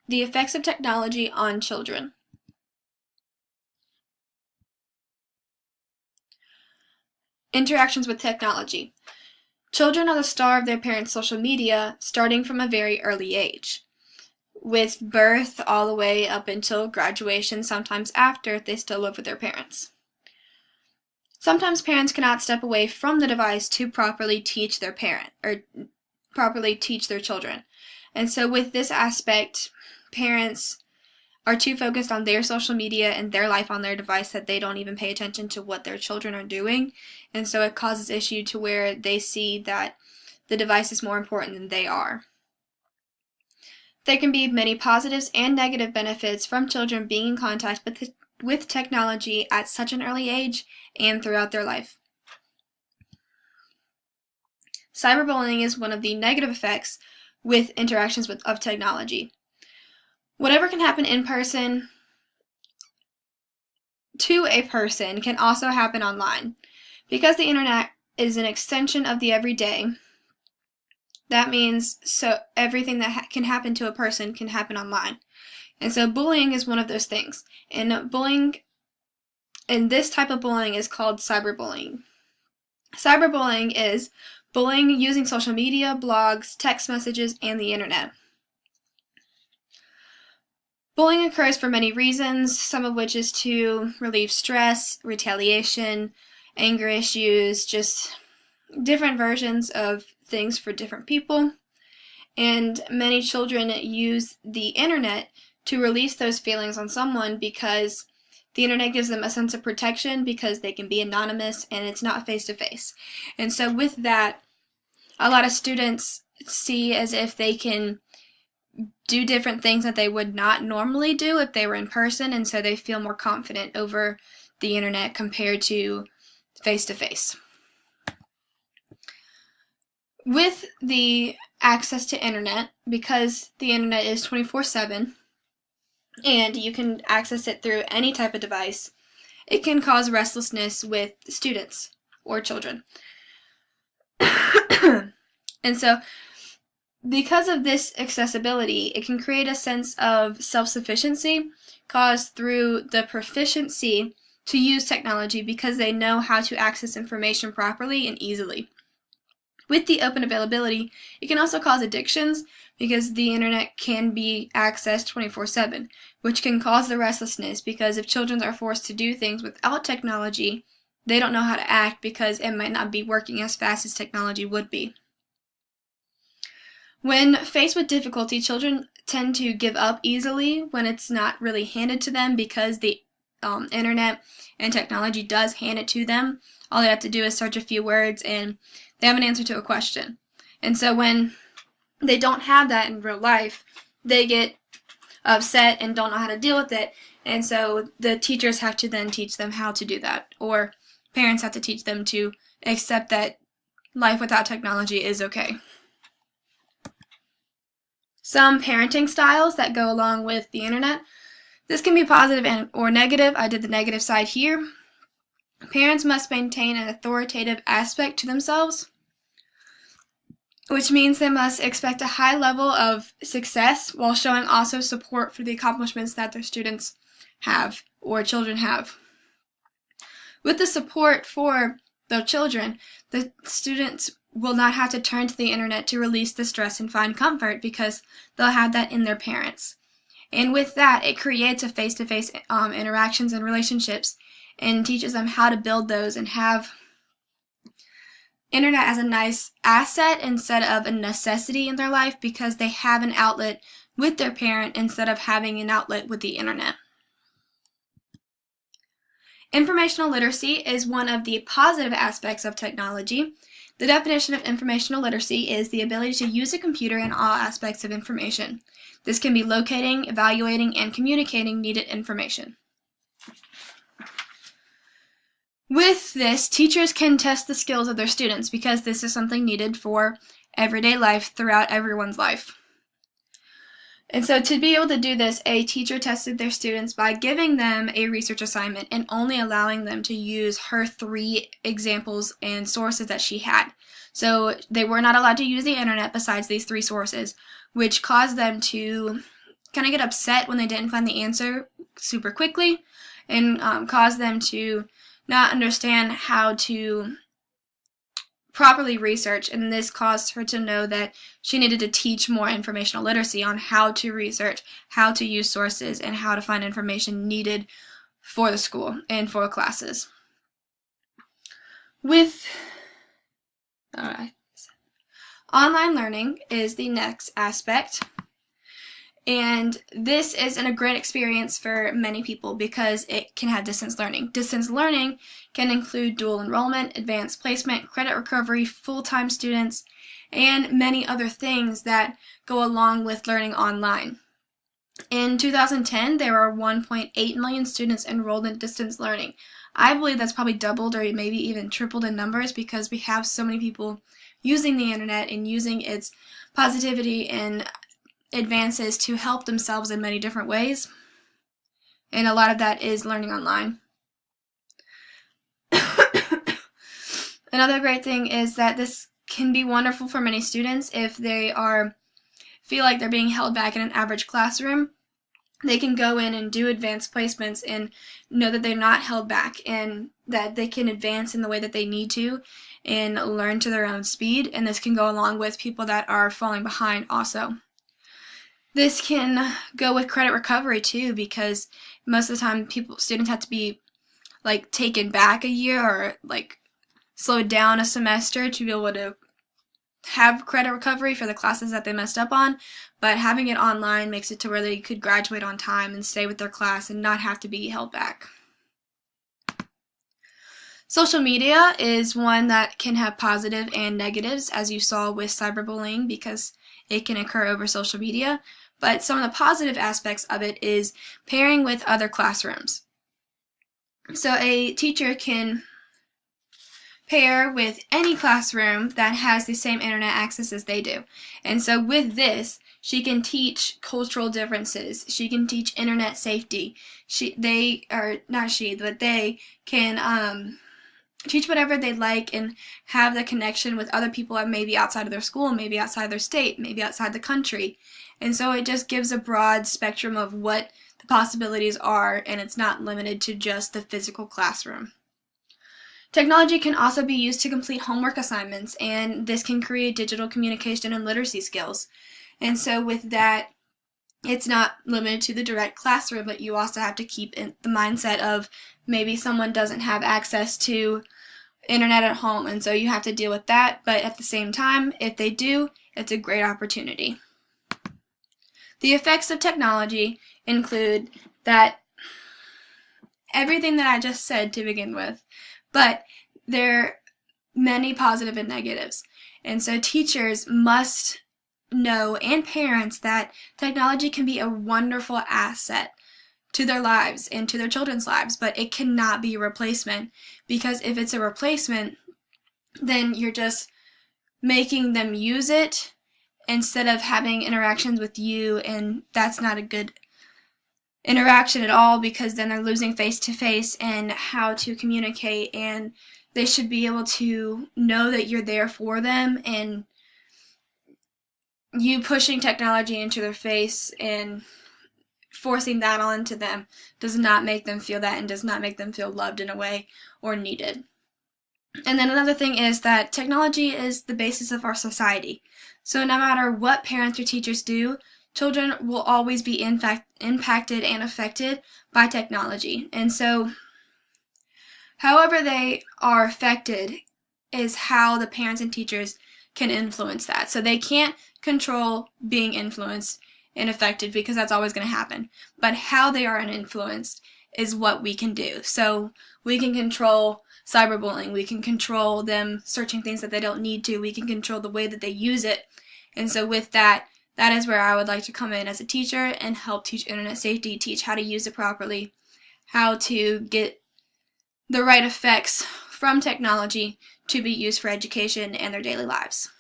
The effects of technology on children. Interactions with technology. Children are the star of their parents' social media starting from a very early age. With birth all the way up until graduation, sometimes after, they still live with their parents. Sometimes parents cannot step away from the device to properly teach their children. And so with this aspect, parents are too focused on their social media and their life on their device that they don't even pay attention to what their children are doing. And so it causes issue to where they see that the device is more important than they are. There can be many positives and negative benefits from children being in contact with technology at such an early age and throughout their life. Cyberbullying is one of the negative effects with interactions of technology. Whatever can happen in person to a person can also happen online. Because the internet is an extension of the everyday, that means everything that can happen to a person can happen online. And so bullying is one of those things. And this type of bullying is called cyberbullying. Cyberbullying is bullying using social media, blogs, text messages, and the internet. Bullying occurs for many reasons, some of which is to relieve stress, retaliation, anger issues, just different versions of things for different people. And many children use the internet to release those feelings on someone because the internet gives them a sense of protection because they can be anonymous and it's not face-to-face. And so with that, a lot of students see as if they can do different things that they would not normally do if they were in person, and so they feel more confident over the internet compared to face-to-face. With the access to internet, because the internet is 24/7 and you can access it through any type of device, it can cause restlessness with students or children. And so because of this accessibility, it can create a sense of self-sufficiency caused through the proficiency to use technology because they know how to access information properly and easily. With the open availability, it can also cause addictions because the internet can be accessed 24/7, which can cause the restlessness because if children are forced to do things without technology, they don't know how to act because it might not be working as fast as technology would be. When faced with difficulty, children tend to give up easily when it's not really handed to them because the internet and technology does hand it to them. All they have to do is search a few words and they have an answer to a question. And so when they don't have that in real life, they get upset and don't know how to deal with it. And so the teachers have to then teach them how to do that, or parents have to teach them to accept that life without technology is okay. Some parenting styles that go along with the internet. This can be positive or negative. I did the negative side here. Parents must maintain an authoritative aspect to themselves, which means they must expect a high level of success while showing also support for the accomplishments that their students have or children have. With the support for the children, the students will not have to turn to the internet to release the stress and find comfort because they'll have that in their parents. And with that, it creates a face-to-face interactions and relationships and teaches them how to build those and have internet as a nice asset instead of a necessity in their life because they have an outlet with their parent instead of having an outlet with the internet. Informational literacy is one of the positive aspects of technology. The definition of informational literacy is the ability to use a computer in all aspects of information. This can be locating, evaluating, and communicating needed information. With this, teachers can test the skills of their students because this is something needed for everyday life throughout everyone's life. And so to be able to do this, a teacher tested their students by giving them a research assignment and only allowing them to use her 3 examples and sources that she had. So they were not allowed to use the internet besides these 3 sources, which caused them to kind of get upset when they didn't find the answer super quickly, and cause them to not understand how to properly research, and this caused her to know that she needed to teach more informational literacy on how to research, how to use sources, and how to find information needed for the school and for classes. Online learning is the next aspect. And this isn't a great experience for many people because it can have distance learning. Distance learning can include dual enrollment, advanced placement, credit recovery, full-time students, and many other things that go along with learning online. In 2010, there were 1.8 million students enrolled in distance learning. I believe that's probably doubled or maybe even tripled in numbers because we have so many people using the internet and using its positivity and advances to help themselves in many different ways, and a lot of that is learning online. Another great thing is that this can be wonderful for many students if they feel like they're being held back in an average classroom. They can go in and do advanced placements and know that they're not held back and that they can advance in the way that they need to and learn to their own speed, and this can go along with people that are falling behind also. This can go with credit recovery too, because most of the time students have to be taken back a year or slowed down a semester to be able to have credit recovery for the classes that they messed up on, but having it online makes it to where they could graduate on time and stay with their class and not have to be held back. Social media is one that can have positive and negatives, as you saw with cyberbullying, because it can occur over social media. But some of the positive aspects of it is pairing with other classrooms. So a teacher can pair with any classroom that has the same internet access as they do. And so with this, she can teach cultural differences. She can teach internet safety. They can teach whatever they like and have the connection with other people that may be outside of their school, maybe outside their state, maybe outside the country. And so it just gives a broad spectrum of what the possibilities are, and it's not limited to just the physical classroom. Technology can also be used to complete homework assignments, and this can create digital communication and literacy skills. And so with that, it's not limited to the direct classroom, but you also have to keep in the mindset of maybe someone doesn't have access to internet at home, and so you have to deal with that. But at the same time, if they do, it's a great opportunity. The effects of technology include that everything that I just said to begin with, but there are many positive and negatives. And so teachers must know, and parents, that technology can be a wonderful asset to their lives and to their children's lives, but it cannot be a replacement, because if it's a replacement, then you're just making them use it instead of having interactions with you, and that's not a good interaction at all, because then they're losing face-to-face and how to communicate, and they should be able to know that you're there for them, and you pushing technology into their face and forcing that onto them does not make them feel that and does not make them feel loved in a way or needed. And then another thing is that technology is the basis of our society. So no matter what parents or teachers do, children will always be impacted and affected by technology. And so however they are affected is how the parents and teachers can influence that. So they can't control being influenced and affected, because that's always going to happen. But how they are influenced is what we can do. So we can control cyberbullying. We can control them searching things that they don't need to. We can control the way that they use it. And so with that, that is where I would like to come in as a teacher and help teach internet safety, teach how to use it properly, how to get the right effects from technology to be used for education and their daily lives.